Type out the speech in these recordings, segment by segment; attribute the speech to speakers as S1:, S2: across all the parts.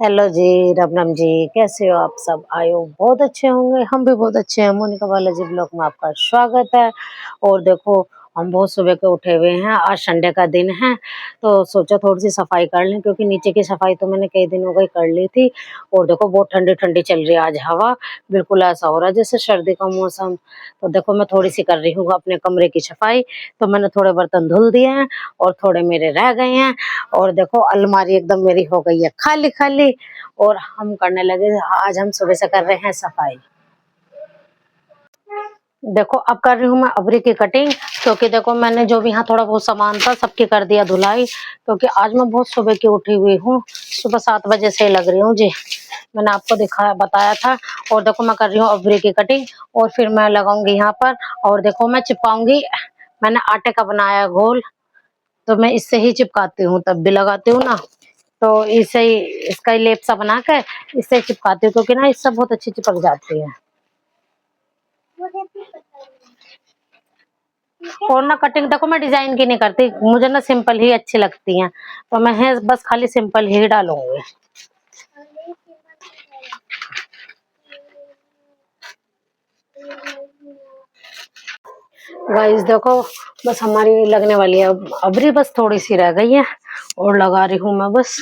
S1: Hello जी, राम राम जी। कैसे हो आप सब? आई होप बहुत अच्छे होंगे। हम भी बहुत अच्छे हैं। मोनिका बालाजी ब्लॉग में आपका स्वागत है। और देखो, हम बहुत सुबह के उठे हुए हैं। आज संडे का दिन है तो सोचा थोड़ी सी सफाई कर लें, क्योंकि नीचे की सफाई तो मैंने कई दिन हो गई कर ली थी। और देखो, बहुत ठंडी ठंडी चल रही है आज हवा। बिल्कुल ऐसा हो रहा है जैसे सर्दी का मौसम। तो देखो, मैं थोड़ी सी कर रही हूँ अपने कमरे की सफाई। तो मैंने थोड़े बर्तन धुल दिए हैं और थोड़े मेरे रह गए हैं। और देखो, अलमारी एकदम मेरी हो गई है खाली खाली। और हम करने लगे, आज हम सुबह से कर रहे हैं सफाई। देखो, अब कर रही हूँ मैं अबरी की कटिंग, क्योंकि देखो मैंने जो भी यहाँ थोड़ा बहुत सामान था सबकी कर दिया धुलाई, क्योंकि आज मैं बहुत सुबह की उठी हुई हूँ। सुबह 7 बजे से लग रही हूँ जी। मैंने आपको दिखाया बताया था। और देखो, मैं कर रही हूँ अबरी की कटिंग और फिर मैं लगाऊंगी यहाँ पर। और देखो, मैं चिपकाऊंगी। मैंने आटे का बनाया घोल, तो मैं इससे ही चिपकाती हूँ, तब भी लगाती हूँ ना। तो इसे ही, इसका ही लेप सा बना के इससे ही चिपकाती हूँ, क्योंकि ना इससे बहुत अच्छी चिपक जाती है। और ना कटिंग देखो, मैं डिजाइन की नहीं करती, मुझे ना सिंपल ही अच्छी लगती हैं। तो मैं है बस खाली सिंपल ही डालूंगी। गाइस देखो, बस हमारी लगने वाली है अब अबरी, बस थोड़ी सी रह गई है और लगा रही हूँ मैं बस,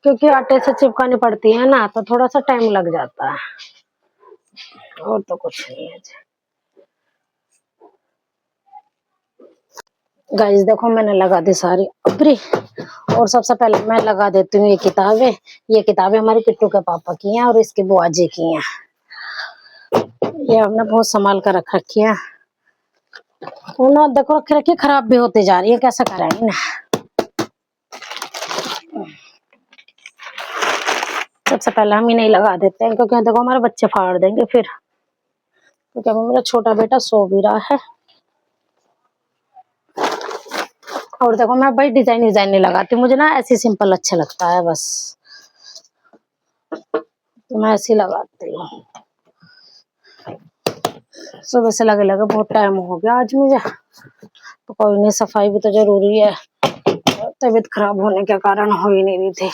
S1: क्योंकि आटे से चिपकानी पड़ती है ना, तो थोड़ा सा टाइम लग जाता है। और तो कुछ नहीं है। गाइस देखो, मैंने लगा दी सारी अबरी। और सबसे पहले मैं लगा देती हूँ ये किताबें। ये किताबें हमारे किट्टू के पापा की हैं और इसके बुआ जी की हैं। ये हमने बहुत संभाल कर रख रखी है। ना देखो, रख रखी खराब भी होती जा रही है, कैसा करेंगे ना। सबसे पहले हम ही नहीं लगा देते हैं, क्योंकि देखो हमारे बच्चे फाड़ देंगे फिर, क्योंकि अभी मेरा छोटा बेटा सो भी रहा है। और देखो, मैं भाई डिजाइन डिजाइन नहीं लगाती, मुझे ना ऐसी सिंपल अच्छा लगता है बस, तो मैं ऐसी लगाती हूँ। सुबह से लगे लगे बहुत टाइम हो गया आज मुझे। तो कोई नहीं, सफाई भी तो जरूरी है, तबीयत खराब होने के कारण हो ही नहीं रही थी।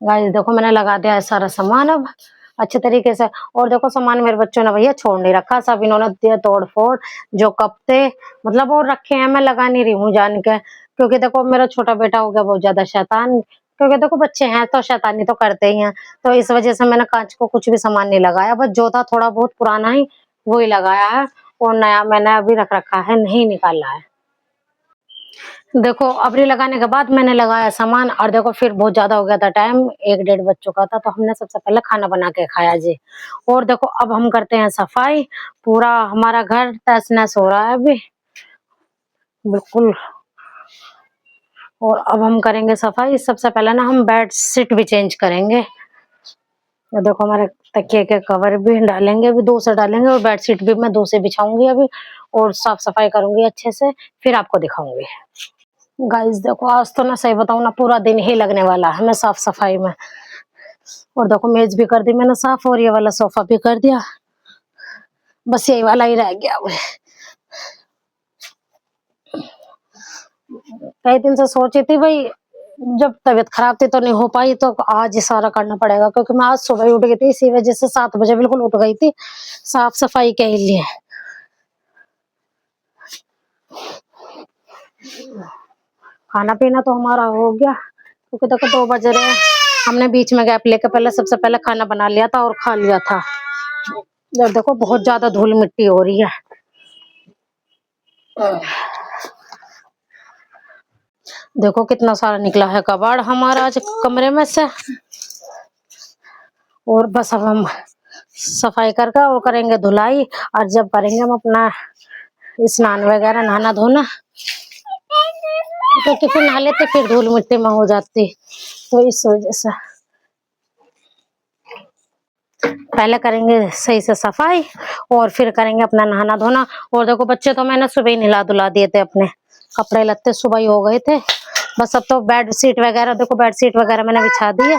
S1: गाइस देखो, मैंने लगा दिया है सारा सामान अब अच्छे तरीके से। और देखो, सामान मेरे बच्चों ने भैया छोड़ नहीं रखा, सब इन्होंने दिया तोड़ फोड़। जो कप थे मतलब और रखे हैं, मैं लगा नहीं रही हूँ जान के, क्योंकि देखो मेरा छोटा बेटा हो गया बहुत ज्यादा शैतान। क्योंकि देखो बच्चे हैं तो शैतानी तो करते ही हैं। तो इस वजह से मैंने कांच को कुछ भी सामान नहीं लगाया, बस जो था थोड़ा बहुत पुराना ही वो ही लगाया है। और नया मैंने अभी रख रखा है, नहीं निकाला है। देखो, अबरी लगाने के बाद मैंने लगाया सामान, और देखो फिर बहुत ज्यादा हो गया था टाइम, 1 डेढ़ बज चुका था, तो हमने सबसे पहले खाना बना के खाया जी। और देखो, अब हम करते हैं सफाई। पूरा हमारा घर तहस नहस हो रहा है अभी, बिल्कुल। और अब हम करेंगे सफाई। सबसे पहले ना हम बेड शीट भी चेंज करेंगे। ये देखो, हमारे तकिए के कवर भी डालेंगे, अभी 2 से डालेंगे, और बेड शीट भी मैं 2 से बिछाऊंगी अभी। और साफ सफाई करूंगी अच्छे से, फिर आपको दिखाऊंगी। गाइस देखो, आज तो ना सही बताऊं ना, पूरा दिन ही लगने वाला है मैं साफ सफाई में। और देखो, मेज भी कर दी मैंने साफ, और ये वाला सोफा भी कर दिया, बस यही वाला ही रह गया। कई दिन से सोची थी भाई, जब तबीयत खराब थी तो नहीं हो पाई, तो आज ही सारा करना पड़ेगा, क्योंकि मैं आज सुबह ही उठ गई थी, इसी वजह से 7 बजे बिल्कुल उठ गई थी साफ सफाई के लिए। खाना पीना तो हमारा हो गया, क्योंकि देखो 2 बज रहे हैं। हमने बीच में गैप लेकर पहले सबसे पहले खाना बना लिया था और खा लिया था। जब देखो, बहुत ज्यादा धूल मिट्टी हो रही है। देखो कितना सारा निकला है कबाड़ हमारा आज कमरे में से। और बस अब हम सफाई करके और करेंगे धुलाई। और जब करेंगे हम अपना स्नान वगैरह, नहाना धोना, क्योंकि फिर नहा लेते फिर धूल मिट्टी में हो जाती, तो इस वजह से पहले करेंगे सही से सफाई और फिर करेंगे अपना नहाना धोना। और देखो, बच्चे तो मैंने सुबह ही नहला धुला दिए थे, अपने कपड़े लत्ते सुबह ही हो गए थे। बस अब तो बेड शीट वगैरह, देखो बेड शीट वगैरह मैंने बिछा दी है।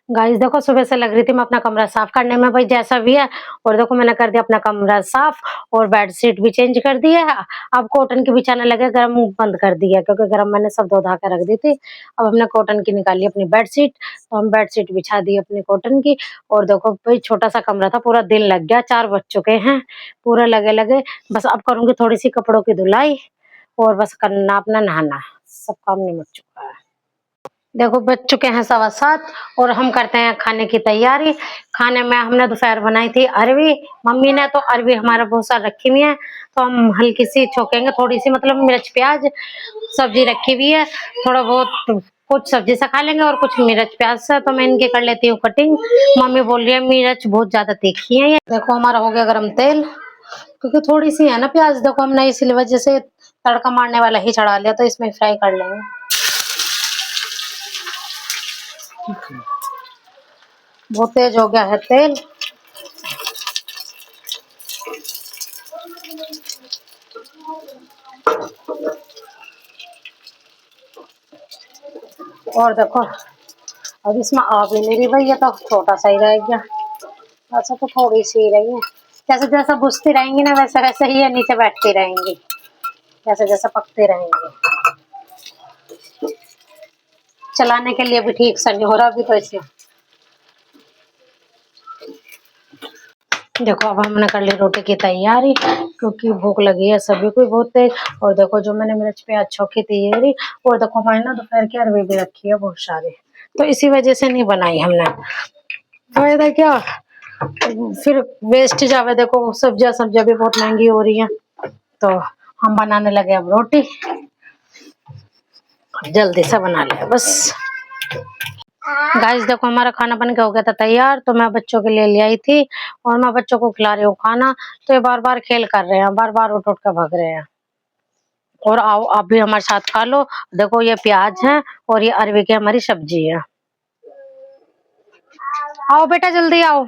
S1: गाइस देखो सुबह से लग रही थी मैं अपना कमरा साफ करने में, भाई जैसा भी है। और देखो मैंने कर दिया अपना कमरा साफ और बेडशीट भी चेंज कर दी है। अब कॉटन की बिछाने लगे, गरम बंद कर दिया क्योंकि गरम मैंने सब धो धा के रख दी थी। अब हमने कॉटन की निकाली अपनी बेडशीट, तो हम बेडशीट बिछा दी अपनी कॉटन की। और देखो भाई छोटा सा कमरा था, पूरा दिन लग गया, 4 बज चुके हैं, पूरा लगे लगे। बस अब करूंगी थोड़ी सी कपड़ों की धुलाई और बस करना अपना नहाना, सब काम निमट चुका है। देखो बज चुके हैं 7:15 और हम करते हैं खाने की तैयारी। खाने में हमने दोपहर बनाई थी अरवी, मम्मी ने तो अरवी हमारा बहुत सारा रखी हुई है, तो हम हल्की सी छोकेंगे, थोड़ी सी मतलब मिर्च प्याज सब्जी रखी हुई है, थोड़ा बहुत कुछ सब्जी से खा लेंगे और कुछ मिर्च प्याज से, तो मैं इनकी कर लेती हूँ कटिंग। मम्मी बोल रही है मिर्च बहुत ज्यादा तीखी है ये। देखो हमारा हो गया गरम तेल, क्योंकि थोड़ी सी है ना प्याज, देखो हमने इसीलिए वजह से तड़का मारने वाला ही चढ़ा लिया, तो इसमें फ्राई कर लेंगे। बहुत तेज हो गया है तेल। और देखो अब इसमें आ भी नहीं रही भाई, ये तो छोटा सा ही रह गया। अच्छा तो थोड़ी सी ही रही है, जैसे जैसे बुझती रहेंगी ना वैसे वैसे ही ये नीचे बैठती रहेंगी, जैसे जैसे पकती रहेंगी। चलाने के लिए भी ठीक से नहीं हो रहा अभी तो इसमें। देखो अब हमने कर ली रोटी की तैयारी, क्योंकि भूख लगी है सभी को बहुत तेज। और देखो जो मैंने मिर्च प्याज छोकी थी ये रही, और देखो हमारे ना दोपहर की अरवी भी रखी है बहुत सारी, तो इसी वजह से नहीं बनाई हमने। फायदा क्या, फिर वेस्ट जावे। देखो सब्जियां सब्जियां भी बहुत महंगी हो रही है, तो हम बनाने लगे अब रोटी, जल्दी से बना ले बस। गाइस देखो हमारा खाना बन के हो गया था तैयार, तो मैं बच्चों के लिए ले आई थी और मैं बच्चों को खिला रही हूँ खाना। तो ये बार बार खेल कर रहे हैं, बार बार उठ उठ कर भाग रहे हैं। और आओ आप भी हमारे साथ खा लो। देखो ये प्याज है और ये अरवी की हमारी सब्जी है। आओ बेटा जल्दी आओ।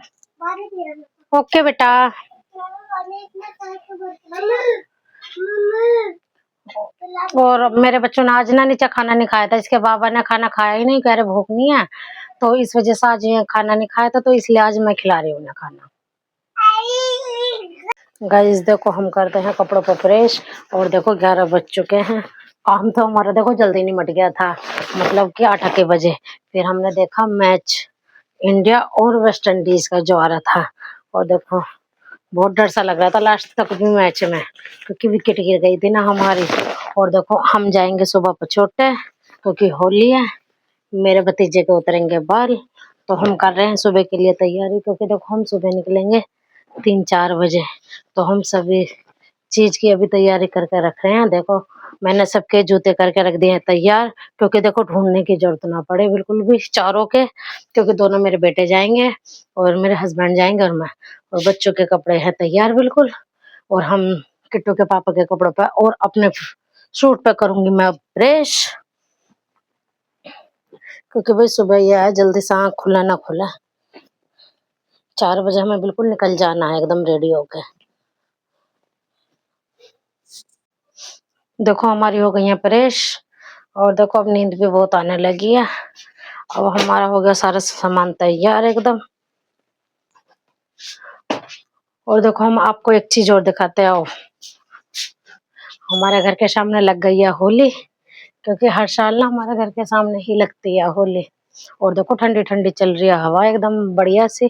S1: ओके बेटा। और मेरे बच्चों ने आज ना नीचे खाना नहीं खाया था, इसके बाबा ने खाना खाया ही नहीं, कह रहे भूख नहीं है, तो इस वजह से आज ये खाना नहीं खाया था, तो इसलिए आज मैं खिला रही हूँ खाना। गाइस देखो हम करते हैं कपड़ों पर प्रेस, और देखो 11 बज चुके हैं। काम तो हमारा देखो जल्दी निमट गया था, मतलब कि 8 के बजे। फिर हमने देखा मैच इंडिया और वेस्ट इंडीज का जो आ रहा था, और देखो बहुत डर सा लग रहा था लास्ट तक भी मैच में, क्योंकि विकेट गिर गई थी ना हमारी। और देखो हम जाएंगे सुबह पचोटे, क्योंकि होली है, मेरे भतीजे के उतरेंगे बाल, तो हम कर रहे हैं सुबह के लिए तैयारी। क्योंकि देखो हम सुबह निकलेंगे 3-4 बजे, तो हम सभी चीज की अभी तैयारी करके रख रहे हैं। देखो मैंने सबके जूते करके रख दिए हैं तैयार, क्योंकि देखो ढूंढने की जरूरत ना पड़े बिल्कुल भी चारों के, क्योंकि दोनों मेरे बेटे जाएंगे और मेरे हस्बैंड जाएंगे और मैं। और बच्चों के कपड़े हैं तैयार बिल्कुल, और हम किट्टू के पापा के कपड़ों पे और अपने सूट पे करूंगी मैं प्रेस, क्योंकि भाई सुबह यह है जल्दी से आँख खुला ना खुला। 4 बजे हमें बिल्कुल निकल जाना है एकदम रेडी होके। देखो हमारी हो गई है प्रेस, और देखो अब नींद भी बहुत आने लगी है। अब हमारा हो गया सारा सामान तैयार एकदम। और देखो हम आपको एक चीज और दिखाते हैं, हमारे घर के सामने लग गई है होली, क्योंकि हर साल ना हमारे घर के सामने ही लगती है होली। और देखो ठंडी ठंडी चल रही है हवा एकदम बढ़िया सी।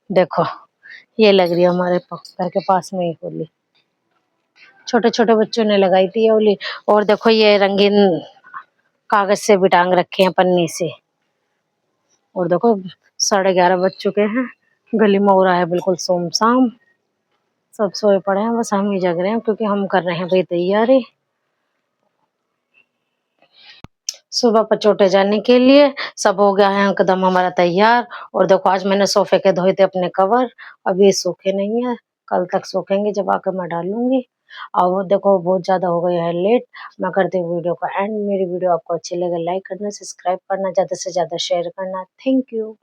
S1: देखो ये लग रही है हमारे घर के पास में ही होली, छोटे छोटे बच्चों ने लगाई थी ये होली। और देखो ये रंगीन कागज से भी टांग रखे हैं पन्नी से। और देखो 11:30 बज चुके हैं, गली में हो रहा है बिल्कुल सुमसाम, सब सोए पड़े हैं, बस हम ही जग रहे हैं, क्योंकि हम कर रहे हैं भाई तैयारी सुबह पचोटे जाने के लिए। सब हो गया है एकदम हमारा तैयार। और देखो आज मैंने सोफे के धोए थे अपने कवर, अभी सूखे नहीं है, कल तक सूखेंगे जब आकर मैं डालूंगी। और वो देखो बहुत ज्यादा हो गया है लेट। मैं करती हूँ वीडियो का एंड। मेरी वीडियो आपको अच्छी लगे लाइक करना, सब्सक्राइब करना, ज्यादा से ज्यादा शेयर करना। Thank you.